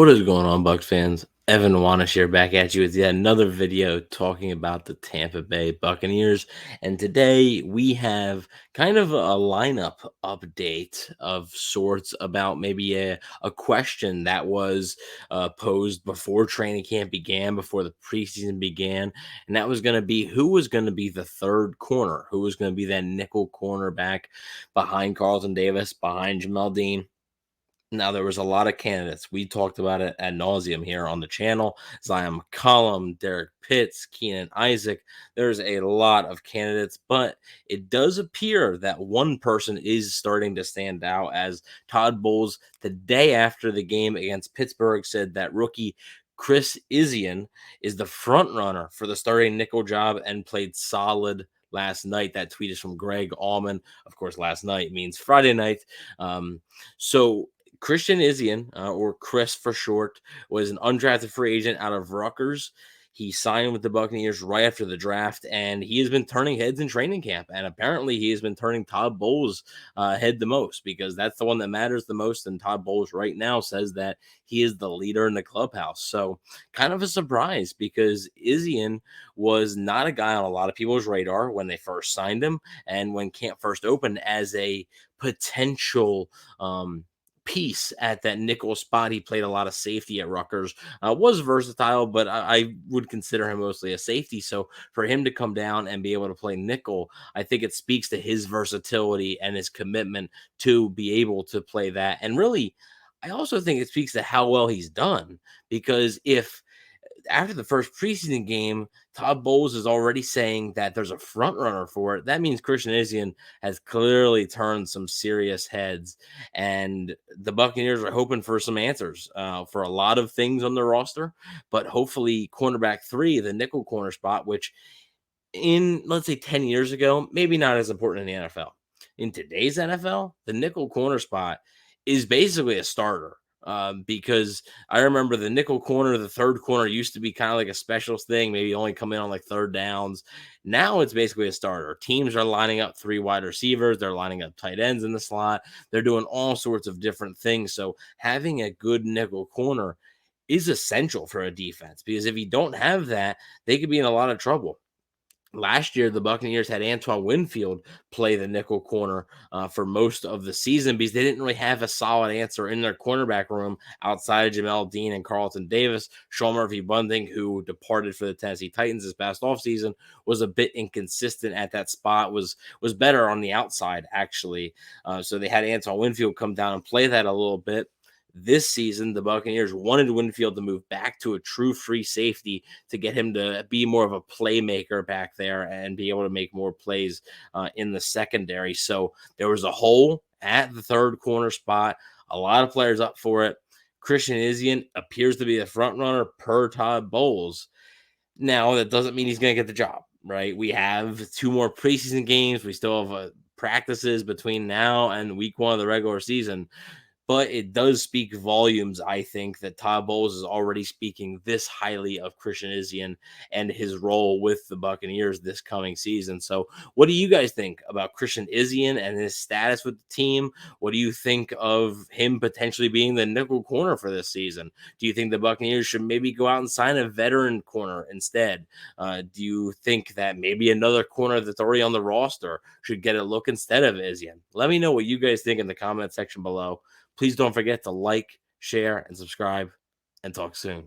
What is going on, Bucs fans? Evan Wanish here back at you with yet another video talking about the Tampa Bay Buccaneers. And today we have kind of a lineup update of sorts about maybe a question that was posed before training camp began, before the preseason began. And that was going to be who was going to be the third corner, who was going to be that nickel cornerback behind Carlton Davis, behind Jamel Dean. Now, there was a lot of candidates. We talked about it ad nauseum here on the channel. Zion McCollum, Derek Pitts, Keenan Isaac. There's a lot of candidates, but it does appear that one person is starting to stand out as Todd Bowles, the day after the game against Pittsburgh, said that rookie Chris Izien is the front runner for the starting nickel job and played solid last night. That tweet is from Greg Allman. Of course, last night means Friday night. So Christian Izien, or Chris for short, was an undrafted free agent out of Rutgers. He signed with the Buccaneers right after the draft, and he has been turning heads in training camp. And apparently, he has been turning Todd Bowles' head the most because that's the one that matters the most. And Todd Bowles right now says that he is the leader in the clubhouse. So, kind of a surprise because Izien was not a guy on a lot of people's radar when they first signed him and when camp first opened as a potential piece at that nickel spot. He played a lot of safety at Rutgers, was versatile, but I would consider him mostly a safety. So for him to come down and be able to play nickel, I think it speaks to his versatility and his commitment to be able to play that. And really, I also think it speaks to how well he's done because if after the first preseason game, Todd Bowles is already saying that there's a front runner for it. That means Christian Izien has clearly turned some serious heads, and the Buccaneers are hoping for some answers for a lot of things on the roster. But hopefully, cornerback three, the nickel corner spot, which in let's say 10 years ago, maybe not as important in the NFL. In today's NFL, the nickel corner spot is basically a starter because I remember the nickel corner, the third corner used to be kind of like a special thing, maybe only come in on like third downs. Now it's basically a starter. Teams are lining up three wide receivers, they're lining up tight ends in the slot, they're doing all sorts of different things. So having a good nickel corner is essential for a defense because if you don't have that, they could be in a lot of trouble. Last year, the Buccaneers had Antoine Winfield play the nickel corner for most of the season because they didn't really have a solid answer in their cornerback room outside of Jamel Dean and Carlton Davis. Sean Murphy-Bunting, who departed for the Tennessee Titans this past offseason, was a bit inconsistent at that spot, was better on the outside, actually. So they had Antoine Winfield come down and play that a little bit. This season, the Buccaneers wanted Winfield to move back to a true free safety to get him to be more of a playmaker back there and be able to make more plays in the secondary. So there was a hole at the third corner spot. A lot of players up for it. Christian Izien appears to be the front runner per Todd Bowles. Now, that doesn't mean he's going to get the job, right? We have two more preseason games. We still have practices between now and week one of the regular season. But it does speak volumes, I think, that Todd Bowles is already speaking this highly of Christian Izien and his role with the Buccaneers this coming season. So what do you guys think about Christian Izien and his status with the team? What do you think of him potentially being the nickel corner for this season? Do you think the Buccaneers should maybe go out and sign a veteran corner instead? Do you think that maybe another corner that's already on the roster should get a look instead of Izien? Let me know what you guys think in the comment section below. Please don't forget to like, share, and subscribe, and talk soon.